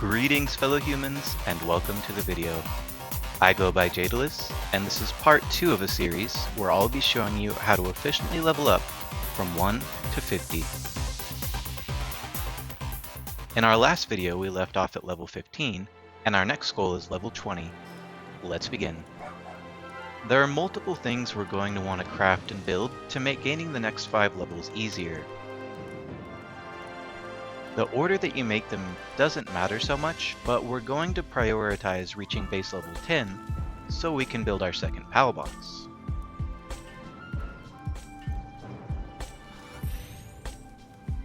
Greetings fellow humans, and welcome to the video. I go by Daedalus, and this is part 2 of a series where I'll be showing you how to efficiently level up from 1 to 50. In our last video we left off at level 15, and our next goal is level 20. Let's begin. There are multiple things we're going to want to craft and build to make gaining the next 5 levels easier. The order that you make them doesn't matter so much, but we're going to prioritize reaching base level 10 so we can build our second PAL box.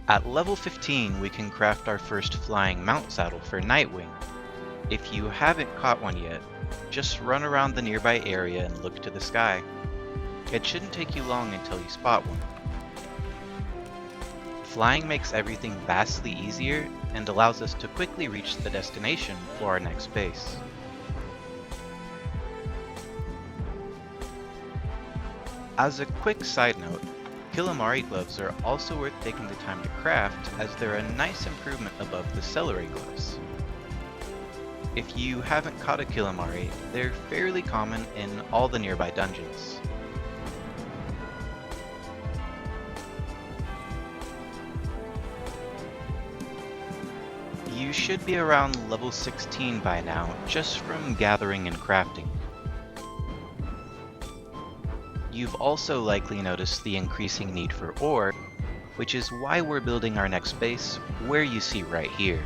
At level 15 we can craft our first flying mount saddle for Nitewing. If you haven't caught one yet, just run around the nearby area and look to the sky. It shouldn't take you long until you spot one. Flying makes everything vastly easier and allows us to quickly reach the destination for our next base. As a quick side note, Killamari gloves are also worth taking the time to craft as they're a nice improvement above the celery gloves. If you haven't caught a Killamari, they're fairly common in all the nearby dungeons. You should be around level 16 by now, just from gathering and crafting. You've also likely noticed the increasing need for ore, which is why we're building our next base where you see right here.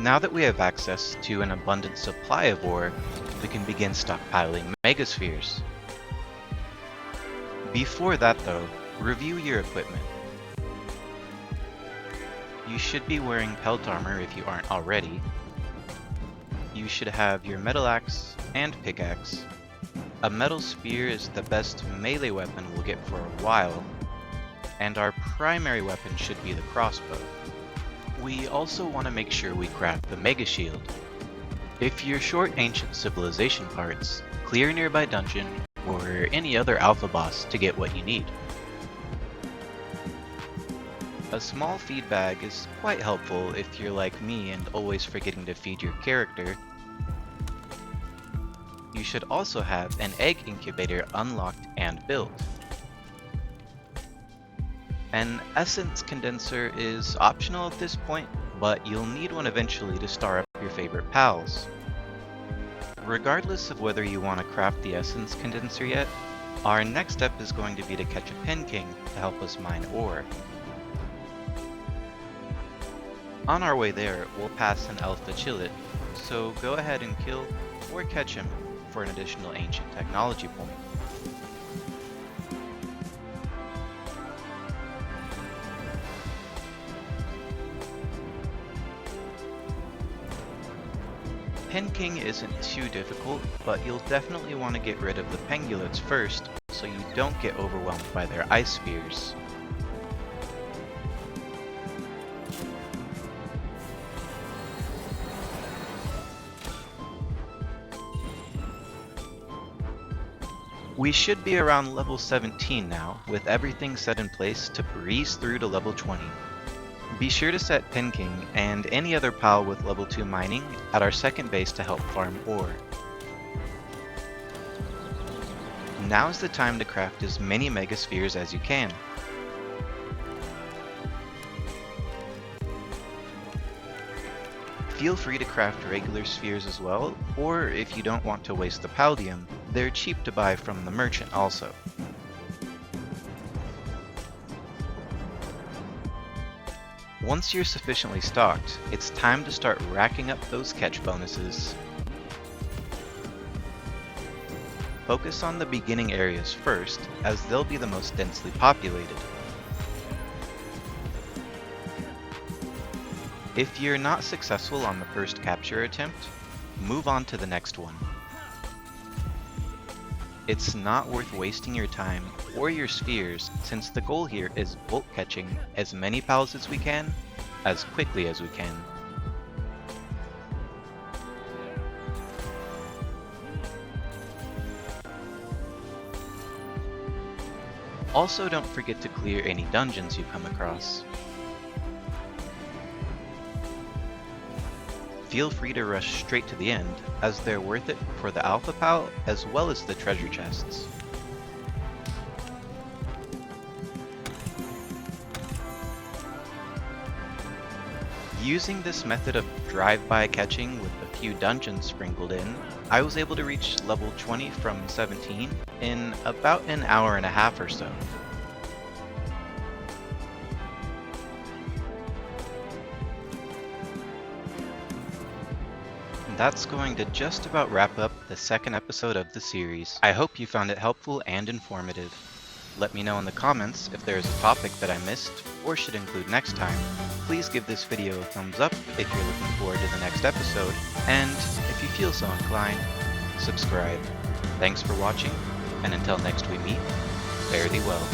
Now that we have access to an abundant supply of ore, we can begin stockpiling megaspheres. Before that though, review your equipment. You should be wearing pelt armor if you aren't already. You should have your metal axe and pickaxe. A metal spear is the best melee weapon we'll get for a while, and our primary weapon should be the crossbow. We also want to make sure we craft the mega shield. If you're short ancient civilization parts, clear a nearby dungeon or any other alpha boss to get what you need. A small feed bag is quite helpful if you're like me and always forgetting to feed your character. You should also have an egg incubator unlocked and built. An essence condenser is optional at this point, but you'll need one eventually to star up your favorite pals. Regardless of whether you want to craft the essence condenser yet, our next step is going to be to catch a Penking to help us mine ore. On our way there, we'll pass an alpha Chillet, so go ahead and kill or catch him for an additional ancient technology point. Penking isn't too difficult, but you'll definitely want to get rid of the pangolins first so you don't get overwhelmed by their ice spheres. We should be around level 17 now, with everything set in place to breeze through to level 20. Be sure to set Penking and any other PAL with level 2 mining at our second base to help farm ore. Now's the time to craft as many megaspheres as you can. Feel free to craft regular spheres as well, or if you don't want to waste the paldium, they're cheap to buy from the merchant also. Once you're sufficiently stocked, it's time to start racking up those catch bonuses. Focus on the beginning areas first, as they'll be the most densely populated. If you're not successful on the first capture attempt, move on to the next one. It's not worth wasting your time or your spheres, since the goal here is bulk catching as many pals as we can, as quickly as we can. Also, don't forget to clear any dungeons you come across. feel free to rush straight to the end, as they're worth it for the Alpha Pal as well as the treasure chests. Using this method of drive-by catching with a few dungeons sprinkled in, I was able to reach level 20 from 17 in about an hour and a half or so. That's going to just about wrap up the second episode of the series. I hope you found it helpful and informative. Let me know in the comments if there is a topic that I missed or should include next time. Please give this video a thumbs up if you're looking forward to the next episode, and if you feel so inclined, subscribe. Thanks for watching, and until next we meet, fare thee well.